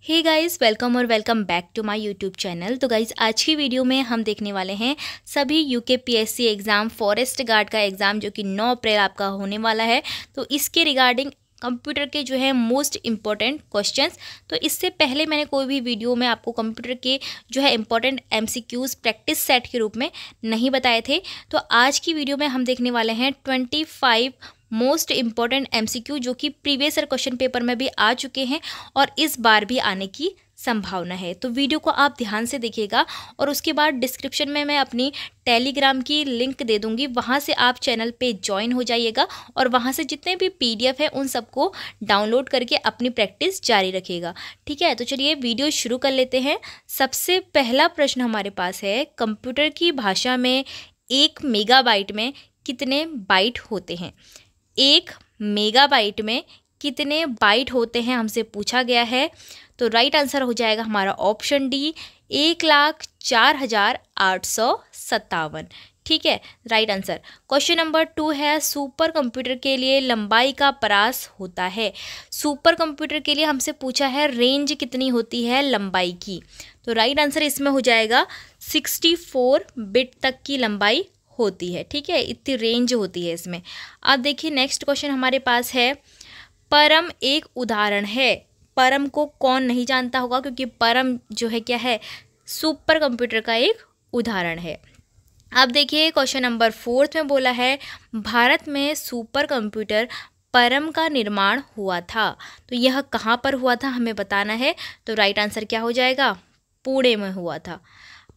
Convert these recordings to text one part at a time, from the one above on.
हे guys, welcome और welcome back to my YouTube channel. तो guys, आज की वीडियो में हम देखने वाले हैं सभी यूकेपीएससी एग्ज़ाम फॉरेस्ट गार्ड का एग्ज़ाम जो कि 9 अप्रैल आपका होने वाला है। तो इसके रिगार्डिंग कंप्यूटर के जो है मोस्ट इम्पॉर्टेंट क्वेश्चंस। तो इससे पहले मैंने कोई भी वीडियो में आपको कंप्यूटर के जो है इम्पॉर्टेंट एमसीक्यूज़ प्रैक्टिस सेट के रूप में नहीं बताए थे। तो आज की वीडियो में हम देखने वाले हैं 25 मोस्ट इम्पॉर्टेंट एमसीक्यू जो कि प्रीवियस ईयर क्वेश्चन पेपर में भी आ चुके हैं और इस बार भी आने की संभावना है। तो वीडियो को आप ध्यान से देखिएगा और उसके बाद डिस्क्रिप्शन में मैं अपनी टेलीग्राम की लिंक दे दूंगी, वहां से आप चैनल पे ज्वाइन हो जाइएगा और वहां से जितने भी पीडीएफ है उन सबको डाउनलोड करके अपनी प्रैक्टिस जारी रखिएगा। ठीक है, तो चलिए वीडियो शुरू कर लेते हैं। सबसे पहला प्रश्न हमारे पास है, कंप्यूटर की भाषा में 1 मेगाबाइट में कितने बाइट होते हैं? 1 मेगाबाइट में कितने बाइट होते हैं हमसे पूछा गया है। तो राइट आंसर हो जाएगा हमारा ऑप्शन डी, 1,04,857। ठीक है, राइट आंसर। क्वेश्चन नंबर 2 है, सुपर कंप्यूटर के लिए लंबाई का परास होता है। सुपर कंप्यूटर के लिए हमसे पूछा है रेंज कितनी होती है लंबाई की। तो राइट आंसर इसमें हो जाएगा 64 बिट तक की लंबाई होती है। ठीक है, इतनी रेंज होती है इसमें। अब देखिए नेक्स्ट क्वेश्चन हमारे पास है, परम एक उदाहरण है। परम को कौन नहीं जानता होगा, क्योंकि परम जो है क्या है, सुपर कंप्यूटर का एक उदाहरण है। अब देखिए क्वेश्चन नंबर 4 में बोला है, भारत में सुपर कंप्यूटर परम का निर्माण हुआ था। तो यह कहाँ पर हुआ था हमें बताना है। तो राइट आंसर क्या हो जाएगा, पुणे में हुआ था।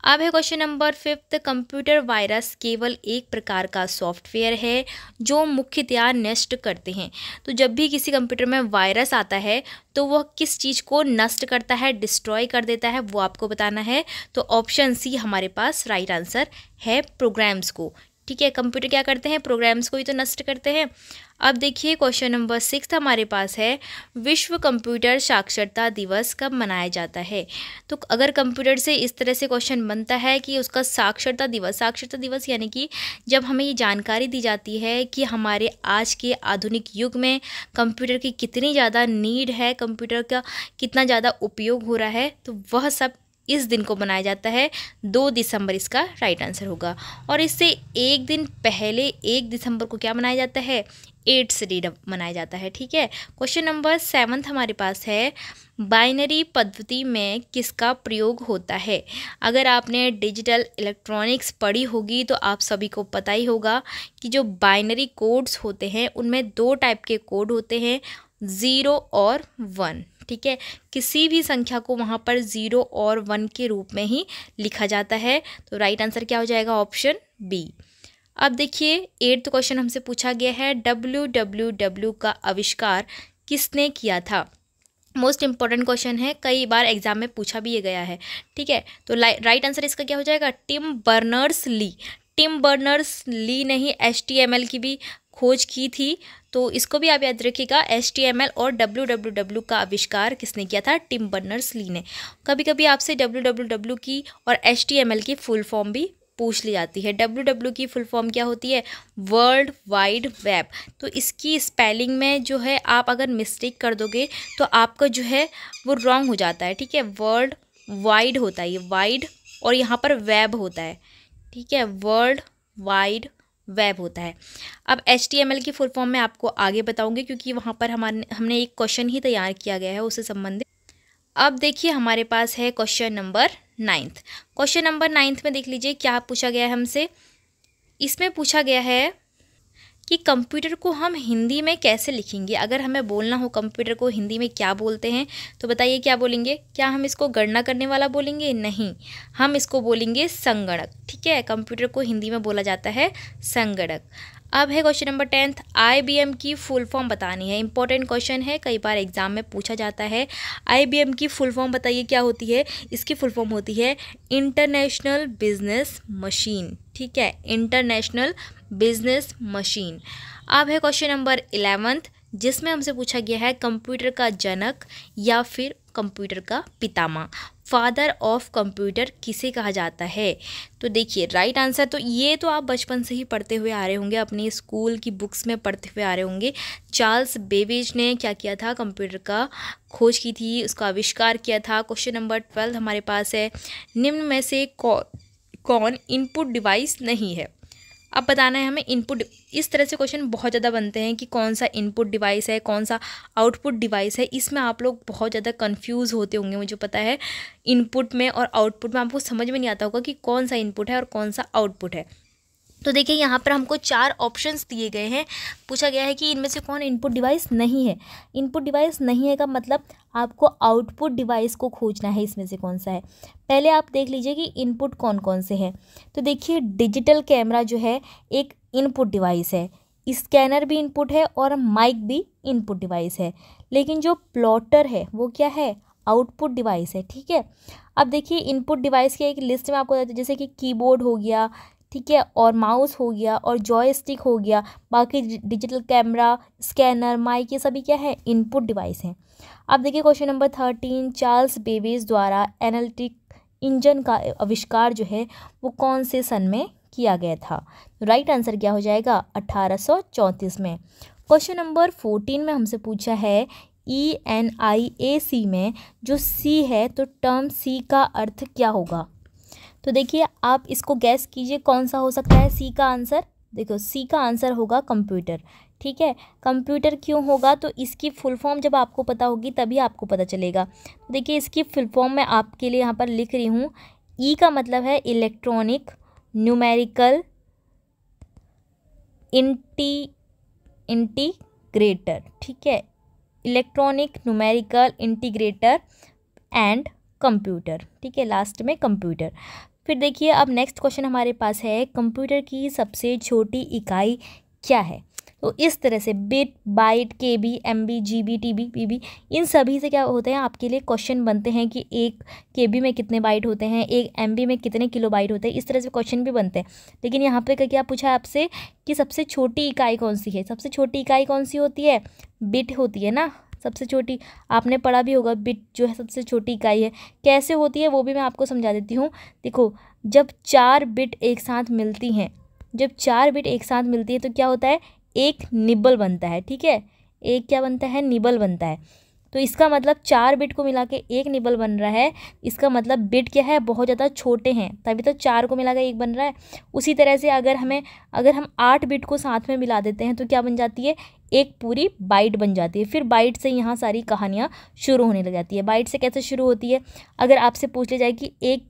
अब है क्वेश्चन नंबर 5, कंप्यूटर वायरस केवल एक प्रकार का सॉफ्टवेयर है जो मुख्यतया नष्ट करते हैं। तो जब भी किसी कंप्यूटर में वायरस आता है तो वह किस चीज़ को नष्ट करता है, डिस्ट्रॉय कर देता है, वो आपको बताना है। तो ऑप्शन सी हमारे पास राइट आंसर है, प्रोग्राम्स को। ठीक है, कंप्यूटर क्या करते हैं, प्रोग्राम्स को ही तो नष्ट करते हैं। अब देखिए क्वेश्चन नंबर 6 हमारे पास है, विश्व कंप्यूटर साक्षरता दिवस कब मनाया जाता है। तो अगर कंप्यूटर से इस तरह से क्वेश्चन बनता है कि उसका साक्षरता दिवस यानी कि जब हमें ये जानकारी दी जाती है कि हमारे आज के आधुनिक युग में कंप्यूटर की कितनी ज़्यादा नीड है, कंप्यूटर का कितना ज़्यादा उपयोग हो रहा है, तो वह सब इस दिन को मनाया जाता है। 2 दिसंबर इसका राइट आंसर होगा। और इससे एक दिन पहले 1 दिसंबर को क्या मनाया जाता है, एड्स डे मनाया जाता है। ठीक है, क्वेश्चन नंबर 7 हमारे पास है, बाइनरी पद्धति में किसका प्रयोग होता है। अगर आपने डिजिटल इलेक्ट्रॉनिक्स पढ़ी होगी तो आप सभी को पता ही होगा कि जो बाइनरी कोड्स होते हैं उनमें 2 टाइप के कोड होते हैं, 0 और 1। ठीक है, किसी भी संख्या को वहाँ पर 0 और 1 के रूप में ही लिखा जाता है। तो राइट आंसर क्या हो जाएगा, ऑप्शन बी। अब देखिए 8th क्वेश्चन हमसे पूछा गया है, www का आविष्कार किसने किया था। मोस्ट इंपॉर्टेंट क्वेश्चन है, कई बार एग्जाम में पूछा भी ये गया है। ठीक है, तो राइट आंसर इसका क्या हो जाएगा, टिम बर्नर्स-ली। टिम बर्नर्स-ली ने ही HTML की भी खोज की थी। तो इसको भी आप याद रखिएगा, HTML और www का आविष्कार किसने किया था, टिम बर्नर्स-ली ने। कभी कभी आपसे www की और HTML की फुल फॉर्म भी पूछ ली जाती है। www की फुल फॉर्म क्या होती है, वर्ल्ड वाइड वेब। तो इसकी स्पेलिंग में जो है आप अगर मिस्टेक कर दोगे तो आपका जो है वो रॉन्ग हो जाता है। ठीक है, वर्ल्ड वाइड होता है ये, वाइड, और यहाँ पर वेब होता है। ठीक है, वर्ल्ड वाइड वेब होता है। अब HTML की फुल फॉर्म में आपको आगे बताऊंगी, क्योंकि वहाँ पर हमने एक क्वेश्चन ही तैयार किया गया है उससे संबंधित। अब देखिए हमारे पास है क्वेश्चन नंबर 9। क्वेश्चन नंबर 9 में देख लीजिए क्या पूछा गया है हमसे। इसमें पूछा गया है कि कंप्यूटर को हम हिंदी में कैसे लिखेंगे। अगर हमें बोलना हो कंप्यूटर को हिंदी में क्या बोलते हैं, तो बताइए क्या बोलेंगे। क्या हम इसको गणना करने वाला बोलेंगे, नहीं, हम इसको बोलेंगे संगणक। ठीक है, कंप्यूटर को हिंदी में बोला जाता है संगणक। अब है क्वेश्चन नंबर 10, IBM की फुल फॉर्म बतानी है। इंपॉर्टेंट क्वेश्चन है, कई बार एग्जाम में पूछा जाता है। IBM की फुल फॉर्म बताइए क्या होती है। इसकी फुल फॉर्म होती है इंटरनेशनल बिजनेस मशीन। ठीक है, इंटरनेशनल बिजनेस मशीन। अब है क्वेश्चन नंबर 11, जिसमें हमसे पूछा गया है कंप्यूटर का जनक या फिर कंप्यूटर का पितामह, फादर ऑफ कंप्यूटर किसे कहा जाता है। तो देखिए राइट आंसर, तो ये तो आप बचपन से ही पढ़ते हुए आ रहे होंगे, अपनी स्कूल की बुक्स में पढ़ते हुए आ रहे होंगे। चार्ल्स बेबेज ने क्या किया था, कंप्यूटर का खोज की थी, उसका आविष्कार किया था। क्वेश्चन नंबर 12 हमारे पास है, निम्न में से कौन इनपुट डिवाइस नहीं है। अब बताना है हमें इनपुट, इस तरह से क्वेश्चन बहुत ज़्यादा बनते हैं कि कौन सा इनपुट डिवाइस है, कौन सा आउटपुट डिवाइस है। इसमें आप लोग बहुत ज़्यादा कंफ्यूज होते होंगे, मुझे पता है। इनपुट में और आउटपुट में आपको समझ में नहीं आता होगा कि कौन सा इनपुट है और कौन सा आउटपुट है। तो देखिए यहाँ पर हमको 4 ऑप्शंस दिए गए हैं, पूछा गया है कि इनमें से कौन इनपुट डिवाइस नहीं है। इनपुट डिवाइस नहीं है का मतलब आपको आउटपुट डिवाइस को खोजना है, इसमें से कौन सा है। पहले आप देख लीजिए कि इनपुट कौन कौन से हैं। तो देखिए डिजिटल कैमरा जो है एक इनपुट डिवाइस है, स्कैनर भी इनपुट है और माइक भी इनपुट डिवाइस है। लेकिन जो प्लॉटर है वो क्या है, आउटपुट डिवाइस है। ठीक है, अब देखिए इनपुट डिवाइस की एक लिस्ट में आपको बताते हैं, जैसे कि कीबोर्ड हो गया, ठीक है, और माउस हो गया और जॉयस्टिक हो गया। बाकी डिजिटल कैमरा, स्कैनर, माइक, ये सभी क्या है, इनपुट डिवाइस हैं। अब देखिए क्वेश्चन नंबर 13, चार्ल्स बेबेज द्वारा एनालिटिक इंजन का आविष्कार जो है वो कौन से सन में किया गया था। तो राइट आंसर क्या हो जाएगा, 1834 में। क्वेश्चन नंबर 14 में हमसे पूछा है ENIAC में जो C है तो टर्म C का अर्थ क्या होगा। तो देखिए आप इसको गैस कीजिए कौन सा हो सकता है सी का आंसर। देखो सी का आंसर होगा कंप्यूटर। ठीक है, कंप्यूटर क्यों होगा, तो इसकी फुल फॉर्म जब आपको पता होगी तभी आपको पता चलेगा। तो देखिए इसकी फुल फॉर्म मैं आपके लिए यहाँ पर लिख रही हूँ। ई का मतलब है इलेक्ट्रॉनिक न्यूमेरिकल इंटीग्रेटर। ठीक है, electronic numerical integrator and computer. ठीक है, लास्ट में कंप्यूटर। फिर देखिए अब नेक्स्ट क्वेश्चन हमारे पास है, कंप्यूटर की सबसे छोटी इकाई क्या है। तो इस तरह से बिट, बाइट, केबी, एमबी, जीबी, टीबी, पीबी, इन सभी से क्या होते हैं आपके लिए क्वेश्चन बनते हैं कि एक केबी में कितने बाइट होते हैं, एक एमबी में कितने किलोबाइट होते हैं। इस तरह से क्वेश्चन भी बनते हैं। लेकिन यहाँ पे क्या पूछा है आपसे कि सबसे छोटी इकाई कौन सी है। सबसे छोटी इकाई कौन सी होती है, बिट होती है ना सबसे छोटी। आपने पढ़ा भी होगा बिट जो है सबसे छोटी इकाई है। कैसे होती है वो भी मैं आपको समझा देती हूँ। देखो जब 4 बिट एक साथ मिलती हैं, जब 4 बिट एक साथ मिलती है तो क्या होता है, एक निबल बनता है। ठीक है, एक क्या बनता है, निबल बनता है। तो इसका मतलब 4 बिट को मिला के एक निबल बन रहा है। इसका मतलब बिट क्या है, बहुत ज़्यादा छोटे हैं, तभी तो 4 को मिला के एक बन रहा है। उसी तरह से अगर हम 8 बिट को साथ में मिला देते हैं तो क्या बन जाती है, एक पूरी बाइट बन जाती है। फिर बाइट से यहाँ सारी कहानियाँ शुरू होने लग जाती है। बाइट से कैसे शुरू होती है, अगर आपसे पूछ लिया जाए कि 1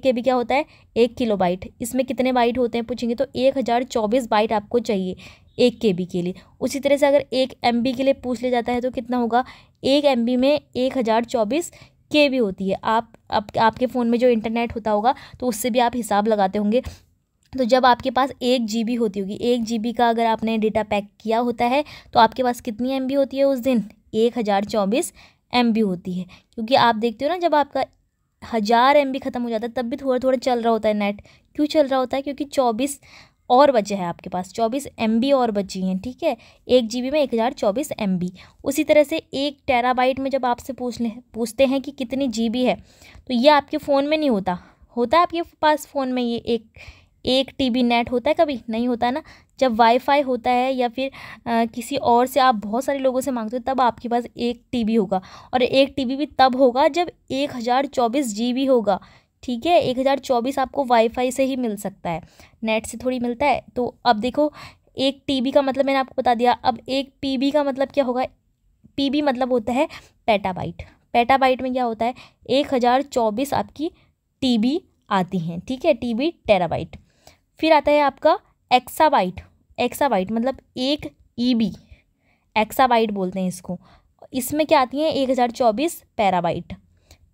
KB क्या होता है, 1 किलोबाइट। इसमें कितने बाइट होते हैं पूछेंगे तो 1024 बाइट आपको चाहिए 1 KB के लिए। उसी तरह से अगर 1 MB के लिए पूछ लिया जाता है तो कितना होगा, 1 MB में 1024 KB होती है। आपके फ़ोन में जो इंटरनेट होता होगा तो उससे भी आप हिसाब लगाते होंगे। तो जब आपके पास 1 GB होती होगी, 1 GB का अगर आपने डेटा पैक किया होता है तो आपके पास कितनी MB होती है उस दिन, 1024 MB होती है। क्योंकि आप देखते हो ना जब आपका 1000 MB ख़त्म हो जाता है तब भी थोड़ा थोड़ा चल रहा होता है नेट। क्यों चल रहा होता है, क्योंकि 24 और बचे हैं आपके पास, 24 MB और बची हैं। ठीक है, 1 GB में 1024 MB। उसी तरह से 1 टेराबाइट में जब आपसे पूछते हैं कि कितनी GB है तो ये आपके फ़ोन में नहीं होता है आपके पास फ़ोन में ये एक TB नेट होता है, कभी नहीं होता है ना। जब वाईफाई होता है या फिर किसी और से आप बहुत सारे लोगों से मांगते हो तब आपके पास 1 TB होगा। और 1 TB भी तब होगा जब 1024 GB होगा। ठीक है, 1024 आपको वाईफाई से ही मिल सकता है, नेट से थोड़ी मिलता है। तो अब देखो 1 TB का मतलब मैंने आपको बता दिया। अब 1 PB का मतलब क्या होगा, PB मतलब होता है पेटाबाइट। पेटाबाइट में क्या होता है, 1024 आपकी TB आती हैं। ठीक है, TB टेराबाइट। फिर आता है आपका एक्साबाइट। एक्साबाइट मतलब 1 EB, एक्साबाइट बोलते हैं इसको। इसमें क्या आती हैं, 1024 पेराबाइट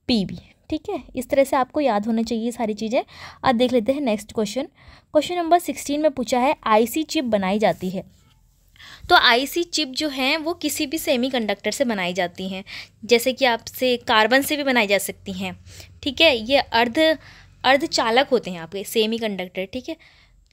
PB। ठीक है, इस तरह से आपको याद होना चाहिए सारी चीज़ें। अब देख लेते हैं नेक्स्ट क्वेश्चन। क्वेश्चन नंबर 16 में पूछा है IC चिप बनाई जाती है। तो IC चिप जो हैं वो किसी भी सेमीकंडक्टर से बनाई जाती हैं, जैसे कि आपसे कार्बन से भी बनाई जा सकती हैं। ठीक है, ये अर्धचालक होते हैं आपके सेमीकंडक्टर। ठीक है,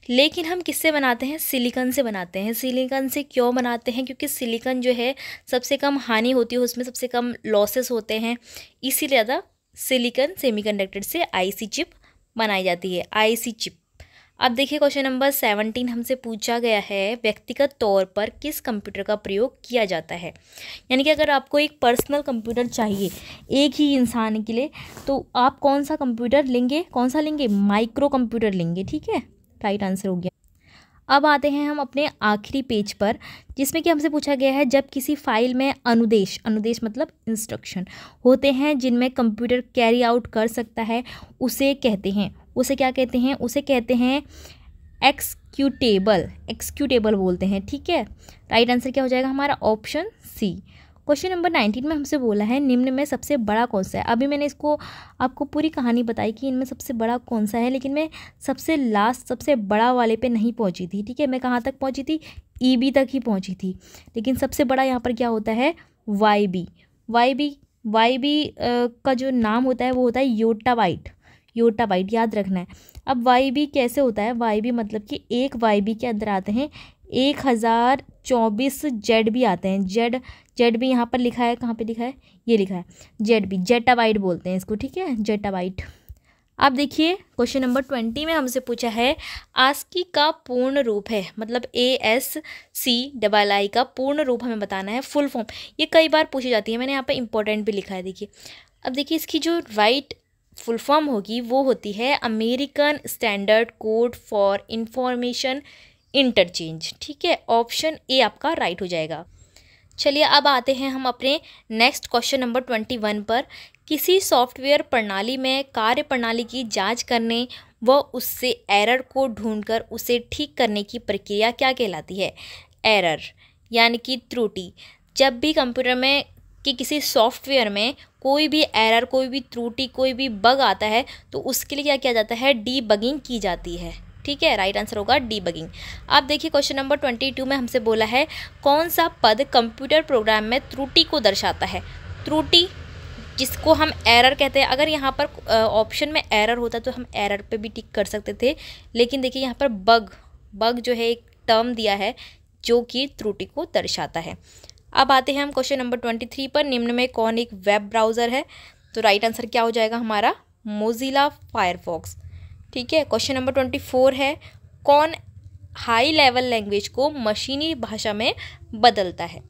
लेकिन हम किससे बनाते हैं, सिलिकॉन से बनाते हैं। सिलिकॉन से क्यों बनाते हैं, क्योंकि सिलिकॉन जो है सबसे कम हानि होती है, उसमें सबसे कम लॉसेस होते हैं, इसीलिए ज़्यादा सिलिकॉन सेमीकंडक्टर से आईसी चिप बनाई जाती है, आईसी चिप। अब देखिए क्वेश्चन नंबर 17 हमसे पूछा गया है, व्यक्तिगत तौर पर किस कंप्यूटर का प्रयोग किया जाता है। यानी कि अगर आपको एक पर्सनल कंप्यूटर चाहिए एक ही इंसान के लिए, तो आप कौन सा कंप्यूटर लेंगे, कौन सा लेंगे, माइक्रो कंप्यूटर लेंगे। ठीक है, राइट आंसर हो गया। अब आते हैं हम अपने आखिरी पेज पर, जिसमें कि हमसे पूछा गया है, जब किसी फाइल में अनुदेश, अनुदेश मतलब इंस्ट्रक्शन होते हैं जिनमें कंप्यूटर कैरी आउट कर सकता है, उसे कहते हैं, उसे क्या कहते हैं, उसे कहते हैं एक्सिक्यूटेबल, एक्सिक्यूटेबल बोलते हैं। ठीक है, राइट आंसर क्या हो जाएगा हमारा, ऑप्शन सी। क्वेश्चन नंबर 19 में हमसे बोला है, निम्न में सबसे बड़ा कौन सा है। अभी मैंने इसको आपको पूरी कहानी बताई कि इनमें सबसे बड़ा कौन सा है, लेकिन मैं सबसे लास्ट सबसे बड़ा वाले पे नहीं पहुंची थी। ठीक है, मैं कहाँ तक पहुंची थी, ईबी तक ही पहुंची थी, लेकिन सबसे बड़ा यहाँ पर क्या होता है, वाईबी। वाईबी का जो नाम होता है वो होता है योटाबाइट, योटाबाइट याद रखना है। अब वाईबी कैसे होता है, वाईबी मतलब कि एक वाईबी के अंदर आते हैं 1024 जेड भी आते हैं, जेड भी यहाँ पर लिखा है, कहाँ पे लिखा है, ये लिखा है जेड भी, जेटाबाइट बोलते हैं इसको। ठीक है, जेटाबाइट। अब देखिए क्वेश्चन नंबर 20 में हमसे पूछा है, आस्की का पूर्ण रूप है, मतलब ASCII का पूर्ण रूप हमें बताना है, फुल फॉर्म। ये कई बार पूछी जाती है, मैंने यहाँ पर इंपॉर्टेंट भी लिखा है। देखिए, अब देखिए इसकी जो राइट फुल फॉर्म होगी वो होती है American standard code for information interchange. ठीक है, ऑप्शन ए आपका राइट हो जाएगा। चलिए अब आते हैं हम अपने नेक्स्ट क्वेश्चन नंबर 21 पर। किसी सॉफ्टवेयर प्रणाली में कार्य प्रणाली की जांच करने व उससे एरर को ढूंढकर उसे ठीक करने की प्रक्रिया क्या कहलाती है। एरर यानी कि त्रुटि। जब भी कंप्यूटर में कि किसी सॉफ्टवेयर में कोई भी एरर, कोई भी त्रुटि, कोई भी बग आता है, तो उसके लिए क्या किया जाता है, डीबगिंग की जाती है। ठीक है, राइट आंसर होगा डीबगिंग। आप देखिए क्वेश्चन नंबर 22 में हमसे बोला है, कौन सा पद कंप्यूटर प्रोग्राम में त्रुटि को दर्शाता है। त्रुटि जिसको हम एरर कहते हैं, अगर यहाँ पर ऑप्शन में एरर होता तो हम एरर पे भी टिक कर सकते थे, लेकिन देखिए यहाँ पर बग जो है एक टर्म दिया है जो कि त्रुटि को दर्शाता है। अब आते हैं हम क्वेश्चन नंबर 23 पर, निम्न में कौन एक वेब ब्राउज़र है। तो राइट आंसर क्या हो जाएगा हमारा, मोजिला फायरफॉक्स। ठीक है, क्वेश्चन नंबर 24 है, कौन हाई लेवल लैंग्वेज को मशीनी भाषा में बदलता है।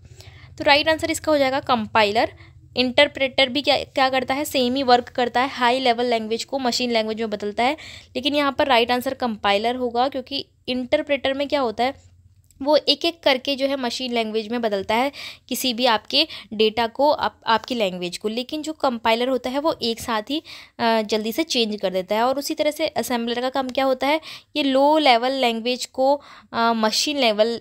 तो राइट आंसर इसका हो जाएगा कंपाइलर। इंटरप्रेटर भी क्या करता है, सेम ही वर्क करता है, हाई लेवल लैंग्वेज को मशीन लैंग्वेज में बदलता है, लेकिन यहाँ पर राइट आंसर कंपाइलर होगा, क्योंकि इंटरप्रेटर में क्या होता है, वो एक एक करके जो है मशीन लैंग्वेज में बदलता है किसी भी आपके डेटा को, आपकी लैंग्वेज को, लेकिन जो कंपाइलर होता है वो एक साथ ही जल्दी से चेंज कर देता है। और उसी तरह से असेंबलर का काम क्या होता है, ये लो लेवल लैंग्वेज को मशीन लेवल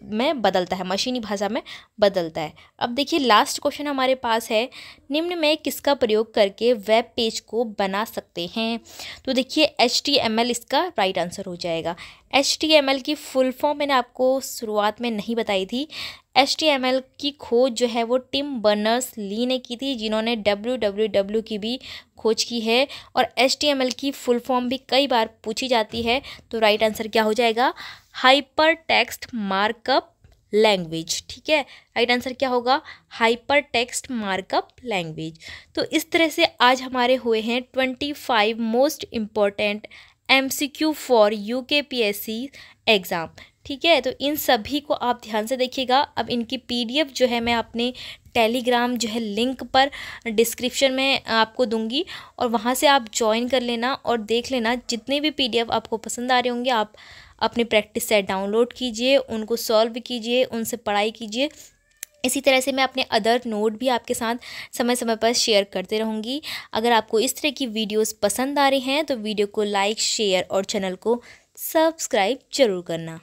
में बदलता है, मशीनी भाषा में बदलता है। अब देखिए लास्ट क्वेश्चन हमारे पास है, निम्न में किसका प्रयोग करके वेब पेज को बना सकते हैं। तो देखिए HTML इसका राइट आंसर हो जाएगा। HTML की फुल फॉर्म मैंने आपको शुरुआत में नहीं बताई थी। HTML की खोज जो है वो टिम बर्नर्स-ली ने की थी, जिन्होंने www की भी खोज की है, और HTML की फुल फॉर्म भी कई बार पूछी जाती है। तो राइट आंसर क्या हो जाएगा, हाइपर टेक्स्ट मार्कअप लैंग्वेज। ठीक है, राइट आंसर क्या होगा, हाइपर टेक्स्ट मार्कअप लैंग्वेज। तो इस तरह से आज हमारे हुए हैं 25 most important MCQ for UKPSC exam. ठीक है, तो इन सभी को आप ध्यान से देखिएगा। अब इनकी PDF जो है मैं अपने टेलीग्राम जो है लिंक पर डिस्क्रिप्शन में आपको दूंगी, और वहाँ से आप ज्वाइन कर लेना और देख लेना। जितने भी PDF आपको पसंद आ रहे होंगे आप अपने प्रैक्टिस सेट डाउनलोड कीजिए, उनको सॉल्व कीजिए, उनसे पढ़ाई कीजिए। इसी तरह से मैं अपने अदर नोट भी आपके साथ समय समय पर शेयर करते रहूँगी। अगर आपको इस तरह की वीडियोस पसंद आ रही हैं तो वीडियो को लाइक, शेयर और चैनल को सब्सक्राइब जरूर करना।